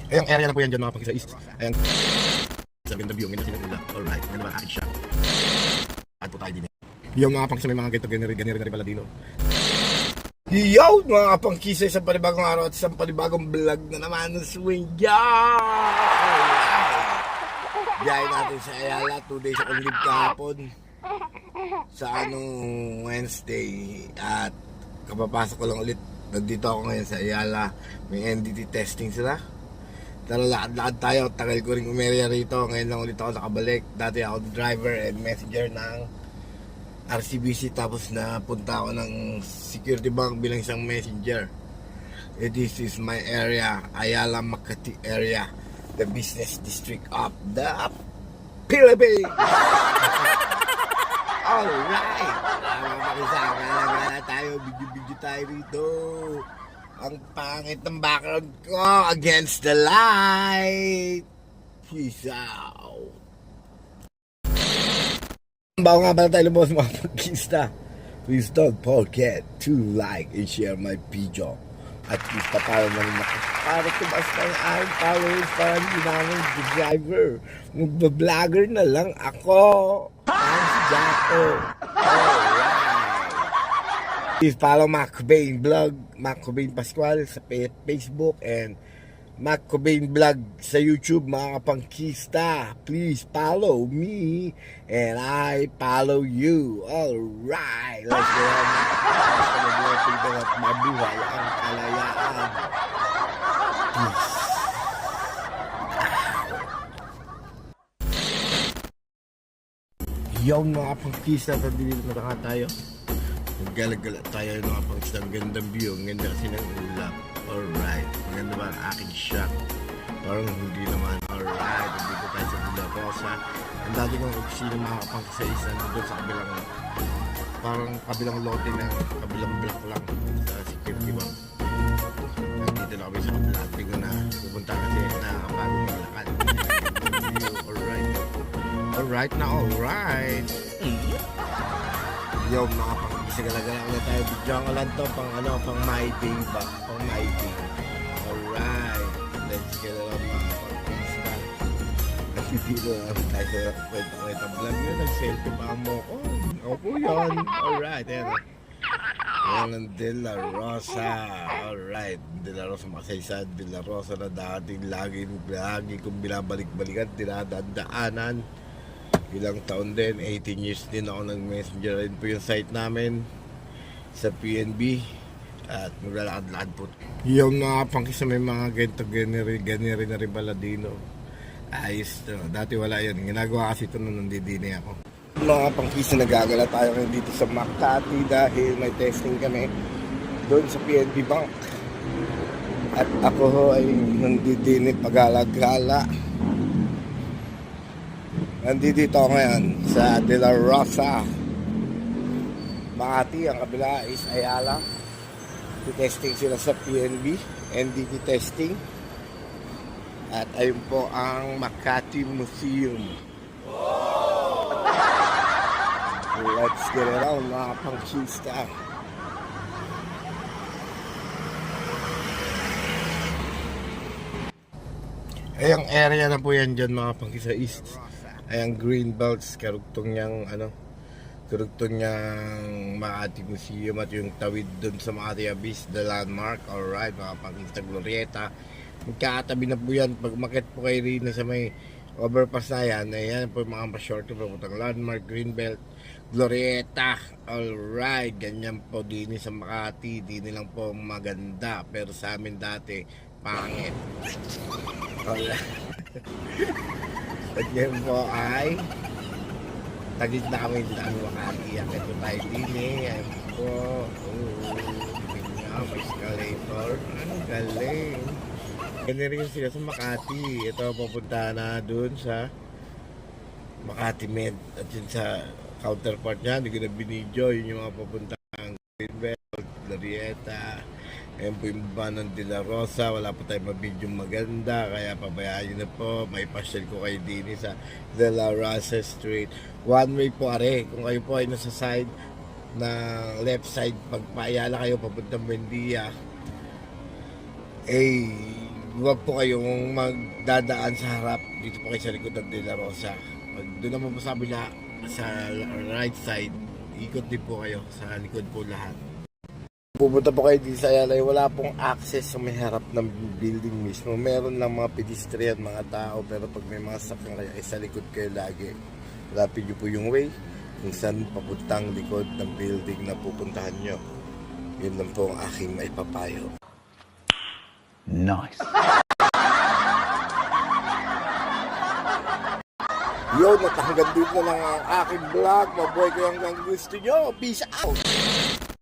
Ayang area na po yan dyan mga pangkisa east. Ayang sa ganda view, ganda sinagula. Alright, ganda ba akin siya. Add po tayo din. Yung mga pangkisa may mga ganito, ganiri na rin pala dino. Yo mga pangkisa, isang panibagong araw at isang panibagong vlog na naman ng swing. Biyahe natin sa Ayala, 2 days akong leave kahapon. Sa Wednesday. At kapapasok ko lang ulit. Nandito ako ngayon sa Ayala. May NDT testing sila. Tara, lakad-lakad tayo. Tagal ko rin umerya rito. Ngayon lang ulit ako nakabalik. Dati ako driver and messenger ng RCBC. Tapos napunta ako ng security bank bilang isang messenger. This is my area, Ayala Makati area, the business district of the Philippines. Alright, gala tayo, video tayo rito. Ang pangit ng background ko against the light. Peace out. Bago nga pala tayo lumabas mga pagkista, please don't forget to like and share my video. At least papalo na rin ako para tumas ng aking followers para hindi namin driver. Magbablogger na lang ako. Parang si Jacko. Please follow Mac Cobain Vlog, Mac Cobain Pascual sa Facebook and Mac Cobain Vlog sa YouTube mga kapangkista. Please follow me and I follow you. Alright, let's go on. At mabuhay ang kalayaan. Peace. Yung mga kapangkista, dito na nga tayo. Naggalagala tayo ng mga pangkista. Ang gandang view, ang ganda kasi ng ulap. Alright, maganda ba ang aking shot? Parang hindi naman. Alright, dito tayo sa Villa Rosa. Ang dati kong opisina mga kapangkisa doon sa kabilang, parang kabilang lote na kabilang block lang sa security bank. Dito na kami sa kablate ko na pupunta kasi nakakapagod ng lakad. Alright na alright. Yo mga pangkisa, galagala ulit tayo. Bidyo ko lang to pang my day ba? Pang my day. Alright, let's get it up mga pangkisa. Kasi dito naman tayo sa kwenta vlog yun. Nag-selfie pa mo. Opo yun. Alright, ayan. Ayan ang De La Rosa. Alright, De La Rosa, makasaysad De La Rosa na dating lagi kong binabalik-balikan, dinadaanan. Ilang taon din, 18 years din ako nag-messenger rin po yung site namin sa PNB at maglalakad-lakad po. Yung mga pangkisa may mga ganiri na rin pala dino. Ayos to. Dati wala yan. Ginagawa kasi ito nung nandidini ako. Mga pangkisa, nagagala tayo ngayon dito sa Makati dahil may testing kami doon sa PNB Bank. At ako ho ay nandidini pagala-gala. Nandito ako ngayon sa De La Rosa, Makati. Ang kabila is Ayala. Testing sila sa PNB, NDT testing. At ayun po ang Makati Museum. Let's get it on mga pangkista. Ayang area na po yan dyan mga pangkisa east. Ayang green belts, karugtong niyang Makati Museum at yung tawid dun sa Makati Abyss, the landmark. Alright mga pangkista, Glorieta. Magkakatabi na po yan. Pag umakyat po kayo rin sa may overpass na yan, ayan po yung mga pa-short po putang landmark, green belt, Glorieta. Alright, ganyan po din sa Makati. Din lang po maganda, pero sa amin dati pangit. Alright. At ngayon po ay tagit na kami ang Makati. Akit po tayo din ayan po. May escalator. Ang galing. Ganyan rin sila sa Makati. Ito pupunta na dun sa Makati Med. At yun sa counterpart niya, hindi ko na binidyo. Yun yung mga pupuntang Greenbelt, Glorieta. Ayan po yung baba ng De La Rosa. Wala po tayong mabidyong maganda, kaya pabayaan nyo na po. May pasyal ko kayo din sa De La Rosa Street. One way po are. Kung kayo po ay nasa side na left side, pag paayala kayo papuntang Buendia, huwag po kayong magdadaan sa harap. Dito po kayo sa likod ng De La Rosa. Pag doon naman po sabi na sa right side, ikot din po kayo sa likod po lahat. Pupunta po kayo dito sa Ayala, wala pong access sa may harap ng building mismo. Meron lang mga pedestrian, mga tao, pero pag may mga sakyan kayo, ay sa likod kayo lagi. Rapid nyo po yung way kung saan papuntang likod ng building na pupuntahan nyo. Yun lang po ang aking maipapayo. Nice. Yun, at hanggang dito na lang ang aking vlog. Mabuhay ko hanggang gusto nyo. Peace out!